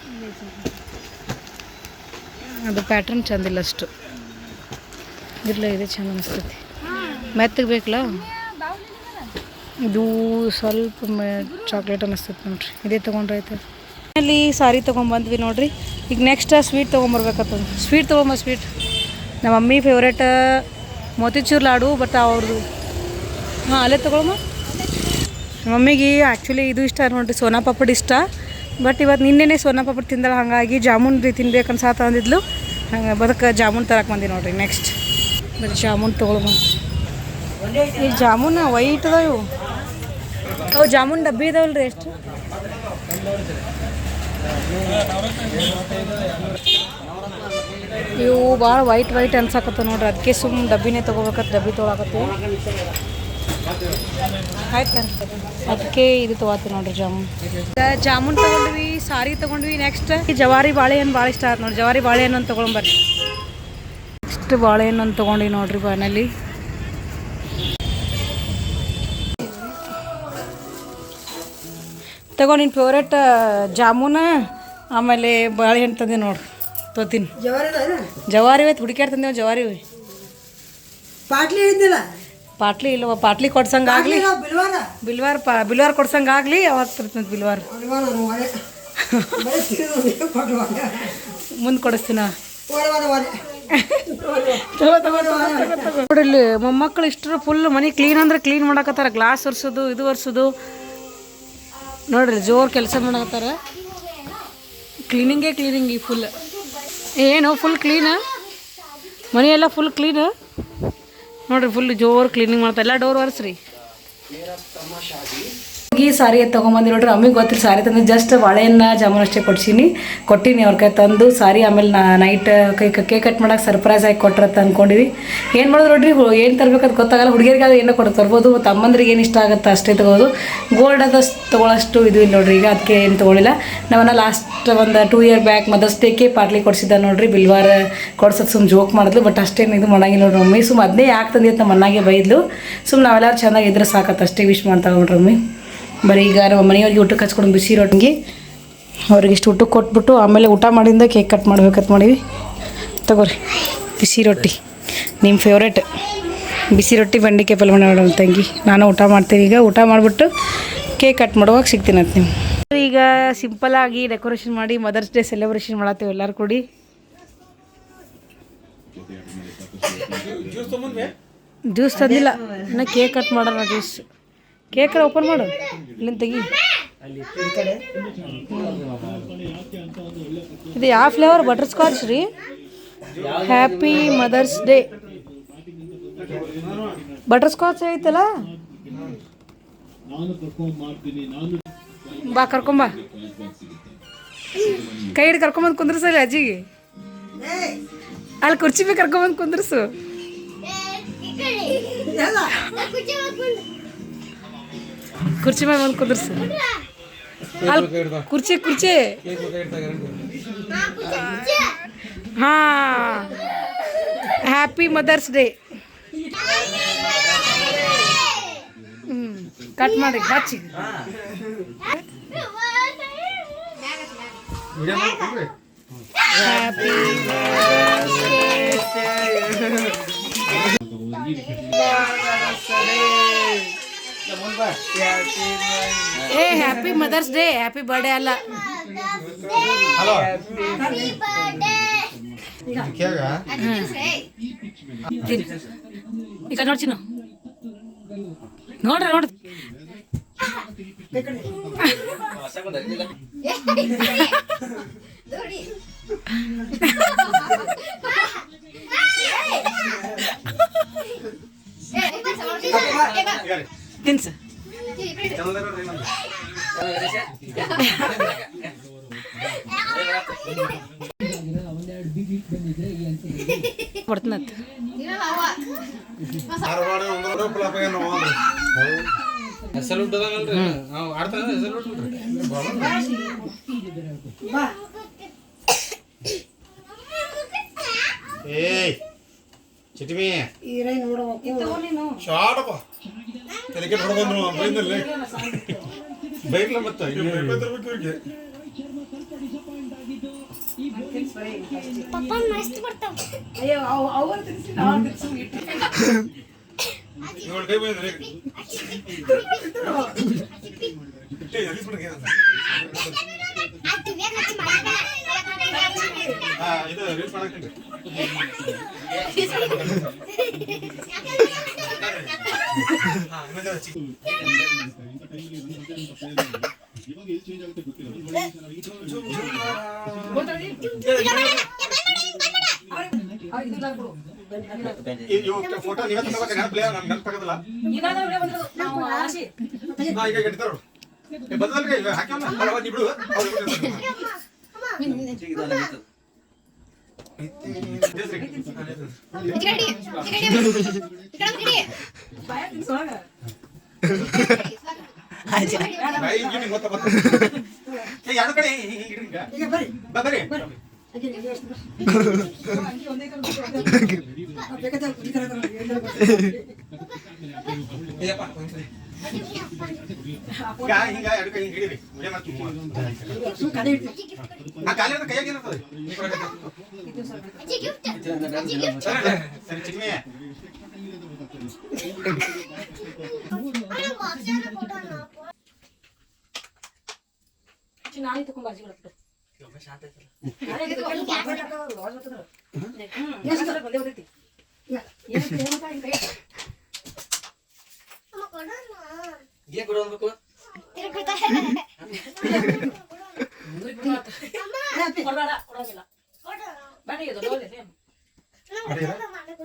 ಅದು ಪ್ಯಾಟ್ರನ್ ಚಂದಿಲ್ಲ ಅಷ್ಟು. ಇರಲ್ಲ, ಇದೇ ಚಂದ ಅನಿಸ್ತೈತಿ. ಮೆತ್ತಗೆ ಬೇಕಲ್ಲ, ಇದು ಸ್ವಲ್ಪ ಚಾಕ್ಲೇಟ್ ಅನ್ನಿಸ್ತೈತಿ ನೋಡ್ರಿ. ಇದೇ ತೊಗೊಂಡ್ರೈತೆ. ಅಲ್ಲಿ ಸಾರಿ ತೊಗೊಂಬಂದ್ವಿ ನೋಡ್ರಿ. ಈಗ ನೆಕ್ಸ್ಟ್ ಸ್ವೀಟ್ ತೊಗೊಂಬರ್ಬೇಕತ್ತ. ಸ್ವೀಟ್ ನಮ್ಮ mummy favourite motichoor laddu. But ಅವ್ರದ್ದು ಹಾಂ ಅಲ್ಲೇ ತೊಗೊಳಮ್ಮ. ಮಮ್ಮಿಗೆ ಆ್ಯಕ್ಚುಲಿ ಇದು ಇಷ್ಟ ನೋಡಿರಿ, ಸೋನಾ ಪಾಪಡ್ ಇಷ್ಟ. ಬಟ್ ಇವತ್ತು ನಿನ್ನೆನೇ ಸೋನಾ ಪಾಪಡ್ ತಿಂದಳ, ಹಾಗಾಗಿ ಜಾಮೂನ್ ತಿನ್ಬೇಕು ಅನ್ಸಾತ ಅಂದಿದ್ಲು. ಹಂಗೆ ಬದಕ್ಕೆ ಜಾಮೂನ್ ತರಕ್ಕೆ ಬಂದಿ ನೋಡಿರಿ. ನೆಕ್ಸ್ಟ್ ಬರೀ ಜಾಮೂನ್ ತೊಗೊಳ್ಬ. ಈ ಜಾಮೂನು ವೈಟ್ ಅದಾವ ಇವು. ಅವು ಜಾಮೂನ್ ಡಬ್ಬಿ ಇದಾವಲ್ಲ ರೀ, ಎಷ್ಟು? ಇವು ಭಾಳ ವೈಟ್ ಅನ್ಸಾಕತ್ತ ನೋಡ್ರಿ. ಅದಕ್ಕೆ ಸುಮ್ಮನೆ ಡಬ್ಬಿನೇ ತೊಗೋಬೇಕಂತ ಡಬ್ಬಿ ತೊಗೊಳಕತ್ತೀವಿ. ಆಯ್ತು, ಅದಕ್ಕೆ ಇದು ತೊಗೊತೀವಿ ನೋಡ್ರಿ ಜಾಮೂನ್ ತೊಗೊಂಡ್ವಿ, ಸಾರಿ ತೊಗೊಂಡ್ವಿ. ನೆಕ್ಸ್ಟ್ ಜವಾರಿ ಬಾಳೆಹಣ್ಣು ಭಾಳ ಇಷ್ಟ ಆಯ್ತು ನೋಡ್ರಿ. ಜವಾರಿ ಬಾಳೆಹಣ್ಣು ಅಂತ ತೊಗೊಂಬರ್ರಿ. ನೆಕ್ಸ್ಟ್ ಬಾಳೆಹಣ್ಣು ಅಂತ ತೊಗೊಂಡು ನೋಡ್ರಿ. ಬಾನಲ್ಲಿ ತಗೋ ನಿನ್ನ ಫೇವ್ರೇಟ್ ಜಾಮೂನ ಆಮೇಲೆ ಬಾಳೆಹಣ್ಣು ತಂದೆ ನೋಡು ತೋತೀನಿ. ಜವಾರಿ ಐತೆ ಹುಡುಕ್ಯಾರ ತಂದೇವು ಜವಾರಿ. ಪಾಟ್ಲಿ ಇದ್ದಿಲ್ಲ, ಪಾಟ್ಲಿ ಇಲ್ಲವ, ಪಾಟ್ಲಿ ಕೊಡ್ಸಂಗೆ ಆಗಲಿ, ಬಿಲ್ವಾರ ಕೊಡ್ಸಂಗೆ ಆಗಲಿ, ಅವಾಗ ತರ್ತಂತ ಬಿಲ್ವಾರ ಮುಂದೆ ಕೊಡಿಸ್ತೀನ. ನೋಡಿಲ್ಲಿ ಮೊಮ್ಮಕ್ಕಳು ಇಷ್ಟರು ಫುಲ್ ಮನೆ ಕ್ಲೀನ್ ಅಂದ್ರೆ ಕ್ಲೀನ್ ಮಾಡಕತ್ತಾರ. ಗ್ಲಾಸ್ ಒರೆಸೋದು, ಇದು ಒರೆಸೋದು ನೋಡ್ರಿ, ಜೋರು ಕೆಲಸ ಮಾಡಕತ್ತಾರ. ಕ್ಲೀನಿಂಗೇ ಕ್ಲೀನಿಂಗ್ ಈ ಫುಲ್. ಏನು ಫುಲ್ ಕ್ಲೀನ್, ಮನೆಯೆಲ್ಲ ಫುಲ್ ಕ್ಲೀನ್ ನೋಡ್ರಿ. ಫುಲ್ ಜೋರು ಕ್ಲೀನಿಂಗ್ ಮಾಡ್ತಾರೆ. ಎಲ್ಲ ಡೋರ್ ಒರೆಸ್ರಿ. ಈ ಸಾರಿ ತೊಗೊಂಬಂದು ನೋಡ್ರಿ, ಅಮ್ಮಿಗೆ ಗೊತ್ತಿಲ್ಲ ಸಾರಿ ತಂದು ಜಸ್ಟ್ ಬಾಳೆಹಣ್ಣ ಜಾಮೂನ್ ಅಷ್ಟೇ ಕೊಟ್ಟಿನಿ ಅವ್ರ ಕೈ ತಂದು ಸಾರಿ. ಆಮೇಲೆ ನೈಟ್ ಕೇಕ್ ಕಟ್ ಮಾಡೋಕೆ ಸರ್ಪ್ರೈಸ್ ಆಗಿ ಕೊಟ್ರತ್ತ ಅಂದ್ಕೊಂಡಿವಿ. ಏನು ಮಾಡೋದು ನೋಡ್ರಿ, ಏನು ತರ್ಬೇಕಂತ ಗೊತ್ತಾಗಲ್ಲ. ಹುಡುಗಿಯರಿಗೆ ಅದು ಏನೋ ತರ್ಬೋದು, ಮತ್ತು ಅಮ್ಮಂದ್ರಿಗೆ ಏನು ಇಷ್ಟ ಆಗುತ್ತೆ ಅಷ್ಟೇ ತೊಗೋದು. ಗೋಲ್ಡ್ ಅದಷ್ಟು ತೊಗೊಳ್ಳೋಷ್ಟು ಇದು ಇಲ್ಲ ನೋಡ್ರಿ. ಈಗ ಅದಕ್ಕೆ ಏನು ತೊಗೊಳಿಲ್ಲ. ನಾವನ್ನ ಲಾಸ್ಟ್ ಒಂದು 2 year ಬ್ಯಾಕ್ ಮದರ್ಸ್ ಡೇಗೆ ಪಾಟ್ಲಿ ಕೊಡ್ಸಿದ್ದ ನೋಡ್ರಿ. ಬಿಲ್ವಾರ ಕೊಡ್ಸೋದು ಸುಮ್ಮನೆ ಜೋಕ್ ಮಾಡಿದ್ಲು, ಬಟ್ ಅಷ್ಟೇನು ಇದು ಮಾಡಂಗಿಲ್ಲ ನೋಡ್ರಿ ಮಮ್ಮಿ. ಸುಮ್ಮ ಅದನ್ನೇ ಯಾಕೆ ತಂದಿತ್ತು ನಮ್ಮ ಮನ್ನಾಗೆ ಬೈದ್ಲು. ಸುಮ್ಮನೆ ನಾವೆಲ್ಲರೂ ಚೆನ್ನಾಗಿ ಇದ್ರೆ ಸಾಕತ್ತು ಅಷ್ಟೇ ವಿಶ್ ಮಾಡ್ತಾ ನೋಡ್ರಿ ಮಮ್ಮಿ. ಬರೀ ಈಗ ನಮ್ಮ ಮನೆಯವ್ರಿಗೆ ಊಟಕ್ಕೆ ಹಚ್ಕೊಂಡು ಬಿಸಿ ರೊಟ್ಟಿಗೆ ಅವ್ರಿಗೆ ಇಷ್ಟು ಊಟಕ್ಕೆ ಕೊಟ್ಬಿಟ್ಟು ಆಮೇಲೆ ಊಟ ಮಾಡಿಂದ ಕೇಕ್ ಕಟ್ ಮಾಡ್ಬೇಕಂತ ಮಾಡೀವಿ. ತಗೋರಿ ಬಿಸಿ ರೊಟ್ಟಿ, ನಿಮ್ಮ ಫೇವ್ರೇಟ್ ಬಿಸಿ ರೊಟ್ಟಿ ಬೆಂಡೆಕಾಯಿ ಪಲ್ಯ ಮಾಡೋಣ ತಂಗಿ. ನಾನು ಊಟ ಮಾಡ್ತೀನಿ. ಈಗ ಊಟ ಮಾಡಿಬಿಟ್ಟು ಕೇಕ್ ಕಟ್ ಮಾಡುವಾಗ ಸಿಗ್ತೀನಿ ಅಂತ ನೀವು. ಈಗ ಸಿಂಪಲಾಗಿ ಡೆಕೋರೇಷನ್ ಮಾಡಿ ಮದರ್ಸ್ ಡೇ ಸೆಲೆಬ್ರೇಷನ್ ಮಾಡತ್ತೀವಿ ಎಲ್ಲರೂ ಕೂಡಿ. ಜ್ಯೂಸ್ ತಂದಿಲ್ಲ ಇನ್ನು, ಕೇಕ್ ಕಟ್ ಮಾಡೋಣ. ಜ್ಯೂಸ್ ಕೇಕ್ ಓಪನ್ ಮಾಡು, ಇಲ್ಲಿಂದ ತೆಗಿ. ಇದು ಯಾವ ಫ್ಲೇವರ್? ಬಟರ್ ಸ್ಕಾಚ್ ರೀ. Happy mother's day. Butter scotch ಐತಲ್ಲ, ಬಾ ಕರ್ಕೊಂಬ. ಕೈ ಹಿಡಿ ಕರ್ಕೊಂಬಂದು ಕುಂದ್ರಸಲ್ಲ ಅಜ್ಜಿಗೆ. ಅಲ್ಲಿ ಕುರ್ಚಿ ಬಿ ಕರ್ಕೊಂಬಂದು ಕುಂದ್ರಸು. ಕುರ್ಚಿ ಮೇಲೆ ಬಂದು ಕುಂದ್ರಸು. ಅಲ್ಲಿ ಕುರ್ಚಿ ಹಾಂ. Happy mother's day. ಕಟ್ ಮಾಡಿ ಹಚ್ಚಿ. ಹ್ಯಾಪಿ ಏ happy mother's day, happy birthday ಅಲ್ಲ. ಈಗ ನೋಡ್ಸಿ ನೋಡ್ರಿ ನೋಡ್ರಿ. ತಿನ್ಸ ಕೊಡ್ತೀನಂತ. ಚಿಟಿಮಿ ಶಾಡಪ್ಪ ತೆಲಿಕೆ ಹೊಡೆದ್ರು ಬೈದಲ್ಲಿ ಬೈರ್ಲ ಮತ್ತೆ ಕೈ ಬೈದ್ರೆ ಇದು ರೀಲ್ಸ್ ಮಾಡಕ್ಕೆ ಫೋಟೋ ನೀವೇ ತಗೋಬೇಕು, ನೆನಪು ನೆನಪಾಗೋದಿಲ್ಲ. ಈಗ ಇಡ್ತಾರ ಬದಲಲ್ಲಿ ಹಾಕಿ ಬಿಡು. ಎರಡು ಕಡೆ ಬರ್ರಿ ಈಗ ಹಿಂಗ ಎರಡು ಕೈ ಹಿಂಗ್ ಹಿಡೀರಿ ಮುಡಿಯ ಮತ್ತು ಆ ಕಾಲಿನ ಕೈಯಾಗ ಏನಿರ್ತದೆ ಸರಿ ಚಿಕ್ಕಮೆ ನಾಳೆ ತಗೊಂಡ್ ಬಾಜಿ ಬಿಡ್ತು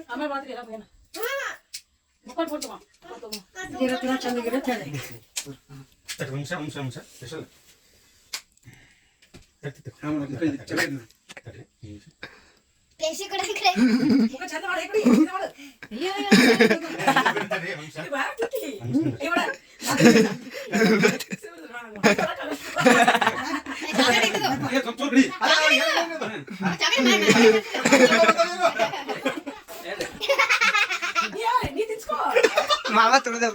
ಆಮೇಲೆ ಮಾತ್ರ ನಿಮಿಷ ಸ್ಪೆಷಲ್ ಮಾವ ತುಳಿದ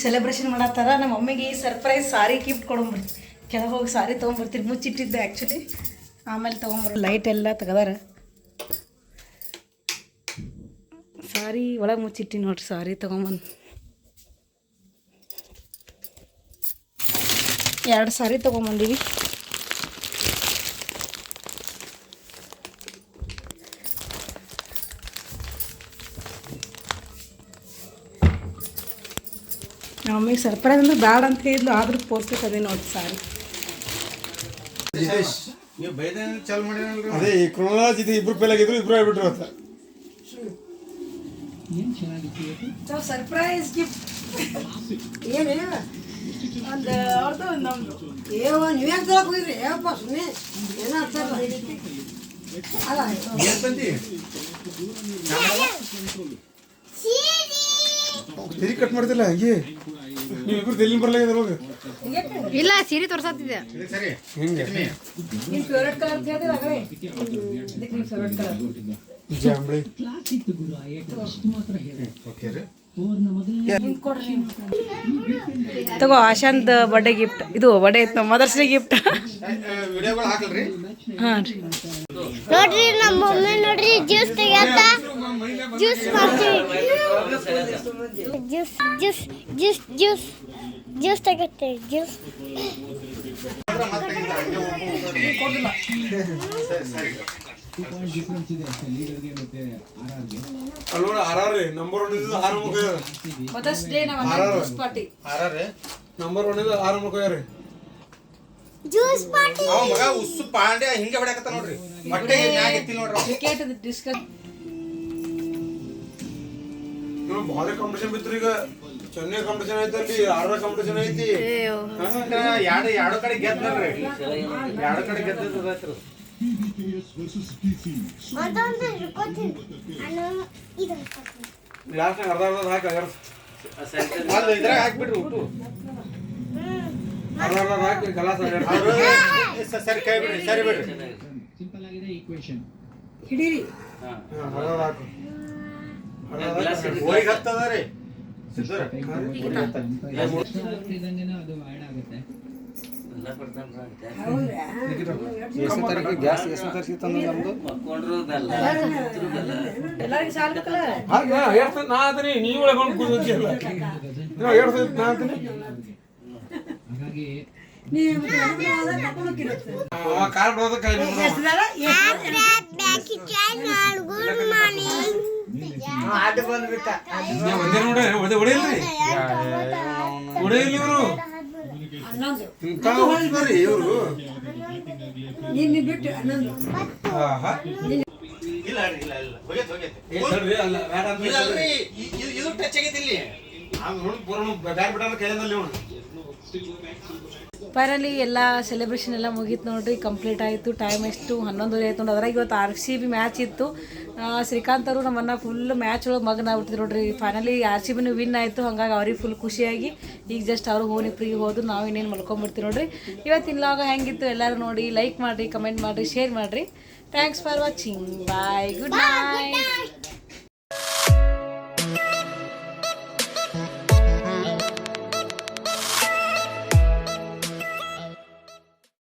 ಸೆಲೆಬ್ರೇಷನ್ ಮಾಡತ್ತಾರ. ನಮ್ಮ ಮಮ್ಮಿಗೆ ಸರ್ಪ್ರೈಸ್ ಸಾರಿ ಗಿಫ್ಟ್ ಕೊಡಂಬ್ರಿ. ಕೆಳಗೆ ಹೋಗಿ ಸಾರಿ ತೊಗೊಂಬರ್ತೀರಿ. ಮುಚ್ಚಿಟ್ಟಿದ್ದೆ ಆ್ಯಕ್ಚುಲಿ, ಆಮೇಲೆ ತೊಗೊಂಬರ್. ಲೈಟ್ ಎಲ್ಲ ತೆಗದಾರ. ಸಾರಿ ಒಳಗೆ ಮುಚ್ಚಿಟ್ಟಿ ನೋಡ್ರಿ. ಸಾರಿ ತೊಗೊಂಬಂದು 2 ಸಾರಿ ತೊಗೊಂಬಂದೀವಿ. ನಮಗೆ ಸರ್ಪ್ರೈಸ್ ಅಂದ್ರೆ ಬ್ಯಾಡ ಅಂತ ಹೇಳಿದ್ಲು, ಆದ್ರೂ ತೋರಿಸ್ಬೇಕದೇ ನೋಡಿ ಸಾರಿ. ನೀವು ಬೈದ ಚಾಲು ಮಾಡಿರಲ್ರಿ. ಅದೇ ಈ ಕ್ರೊನಾಲಜಿ ಇದು ಇಬ್ರು ಫೇಲ್ ಆಗಿದ್ರು, ಇಬ್ರು ಆಗ್ಬಿಟ್ರು ಅಂತ. ಸರ್ಪ್ರೈಸ್ ಗಿಫ್ಟ್ ಏನು ಒಂದು ಅವ್ರದ್ದು ಒಂದು ನಮ್ಮದು. ನೀವು ಯಾಕೆ ತಗೊಳಕ್ ಹೋಗಿದ್ರಿ? ಯಾವಪ್ಪ ಸುಮ್ಮನೆ ಏನೋ ಆಗ್ತಾರಲ್ಲ. ಅಲ್ಲ ತಿರಿ ಕಟ್ ಮಾಡ್ತಿಲ್ಲ ಹಂಗೆ. ನೀವು ಇಬ್ರು ಎಲ್ಲಿ ಬರ್ಲಾಗಿದ್ರು ಹೋಗಿ. ಇಲ್ಲ ಸೀರೆ ತೋರ್ಸತ್ತಿದ್ದೆ. ಸರಿ ಹಿಂಗೆ ನಿಮ್ಮ ಫೇವ್ರೇಟ್ ಕಲರ್ ಕೇಳಿದ್ರೆ ಆಗಲೇ ಇದಕ್ಕೆ ನಿಮ್ಮ ಫೇವ್ರೇಟ್ ಕಲರ್ ಜಾಂಬಳಿ. ಓಕೆ ರೀ. ತಗೋ ಆಶಾಂತ್ ಬರ್ಡೇ ಗಿಫ್ಟ್. ಇದು ಬರ್ಡೇ ಇತ್ತು, ಮದರ್ಸ್ ಡೇ ಗಿಫ್ಟ್. ವಿಡಿಯೋಗಳು ಹಾಕಲ್ರಿ. ಹಾಂ ರೀ. ನೋಡ್ರಿ ನಮ್ಮ ಮಮ್ಮಿ ನೋಡ್ರಿ ಜ್ಯೂಸ್ ತೆಗಿಯತ್ತ. ಜ್ಯೂಸ್ ಮಾಡ್ತೀವಿ. Juice juice juice juice juice ತೆಗಿತ್ತೆ. ಜ್ಯೂಸ್ ಅಲ್ಲೋಡ ಆರ್ರಿ ನಂಬರ್ 1 ಇದು 6 ಮುಖ. ಮದರ್ಸ್ ಡೇ ನಮ್ಮ ಜ್ಯೂಸ್ ಪಾರ್ಟಿ. ನಂಬರ್ 1 ಇದು 6 ಮುಖ ರೀ. Juice party. ಅವ ಮಗ ಉಸ್ಸು ಪಾಂಡೆ ಹಿಂಗ ಹೊಡ್ಯಾಕತ್ತ ನೋಡ್ರಿ. ಮೊಟ್ಟೆ ಮ್ಯಾಗ ಎತ್ತಿಲ್ಲ ನೋಡ್ರಿ. ಕ್ರಿಕೆಟ್ ಡಿಸ್ಕಸ್ ನೀವು ಭಾರಿ ಕಾಂಪಿಟೇಷನ್ ಬಿತ್ತು ಈಗ. ಚೆನ್ನೈ ಕಾಂಪಿಟೇಷನ್ ಐತಿ, ಅಲ್ಲಿ ಆರ್ರ ಕಾಂಪಿಟೇಷನ್ ಐತಿ. ಎರಡು ಕಡೆ ಗೆದ್ದ ನೋಡ್ರಿ. ಎರಡು ಕಡೆ ಗೆದ್ದದ ಮತ್ತೊಂದು ಇಟ್ಕೊತೀನಿ. ನಾನು ಇದನ್ನ ಲಾಸ್ಟ್ ಅರ್ಧ ಹಾಕಿ ಒಂದು ಇದ್ರಾಗ ಹಾಕ್ಬಿಟ್ರಿ ಉಪ್ಪು. ಅರ್ಧ ಹಾಕಿ ಕಲಾಸ. ಸರಿ ಕೈ ಬಿಡ್ರಿ, ಸರಿ ಬಿಡ್ರಿ. ಹಿಡೀರಿ. ಅರ್ಧ ಹಾಕು. ಹೋಳಿಗೆ ಹತ್ತದ ರೀ ಸಿದ್ದರ. ಎಲ್ಲರಿಗೂ ಸಾಲ ಬೇಕಲ್ಲ. ನಾ ಅದೀನಿ, ನೀವು ಒಳಗೊಂಡು ಕೂದಲ್ಲ. ನಾ ಅದೀನಿ. ನೀವು ಕರ್ಕೊಂಡು ಹೋಗಿರುತ್ತೆ. ಕಾರ್ ಬರೋದ ಕೈ ಗುಡ್ ಮಾರ್ನಿಂಗ್. ಒಂದೇ ನೋಡ ಹೊಡೆಯಿಲ್ರಿ. ಹೊಡೆಯಿಲ್ಲ ಇವರು. ನೀನು ಬಿಟ್ಟು ಅನ್ನೊಂದು ಇಲ್ಲ ಇಲ್ಲ ಇಲ್ಲ ಇಲ್ಲ ಹೋಗೈತೆ ಹೋಗೈತೆ ಏ ತಡ್ರಿ ಅಲ್ಲ ಬ್ಯಾಡ ಅಂತ ಇದಲ್ರಿ ಇದು ಟಚ್ ಆಗೈತಿ ಇಲ್ಲಿ ಹಂಗ ನೋಡಿ ಪೂರ ಬ್ಯಾಡ್ ಬಿಟ್ಟಾನ ಕೈಯಲ್ಲಿ ಇವನು ಫೈನಲಿ ಎಲ್ಲ ಸೆಲೆಬ್ರೇಷನ್ ಎಲ್ಲ ಮುಗೀತು ನೋಡ್ರಿ, ಕಂಪ್ಲೀಟ್ ಆಯಿತು. ಟೈಮ್ ಎಷ್ಟು 11:30 ಆಯ್ತು ನೋಡಿ. ಅದ್ರಾಗ ಇವತ್ತು RCB ಮ್ಯಾಚ್ ಇತ್ತು. ಶ್ರೀಕಾಂತ್ ಅವರು ನಮ್ಮನ್ನ ಫುಲ್ ಮ್ಯಾಚ್ ಒಳಗೆ ಮಗನ ಆಗ್ಬಿಟ್ಟಿದ್ರು ನೋಡ್ರಿ. ಫೈನಲಿ RCBನೂ ವಿನ್ ಆಯಿತು. ಹಾಗಾಗಿ ಅವ್ರಿಗೆ ಫುಲ್ ಖುಷಿಯಾಗಿ ಈಗ ಜಸ್ಟ್ ಅವರು ಹೋಗಿ ಫ್ರೀ ಹೋದ್ರು, ನಾವು ಇನ್ನೇನು ಮಲ್ಕೊಂಡ್ಬಿಡ್ತೀವಿ ನೋಡ್ರಿ. ಇವತ್ತಿನ ಲಾಗ ಹೆಂಗಿತ್ತು ಎಲ್ಲರೂ ನೋಡಿ, ಲೈಕ್ ಮಾಡಿರಿ, ಕಮೆಂಟ್ ಮಾಡಿರಿ, ಶೇರ್ ಮಾಡಿರಿ. Thanks for watching. Bye, good night.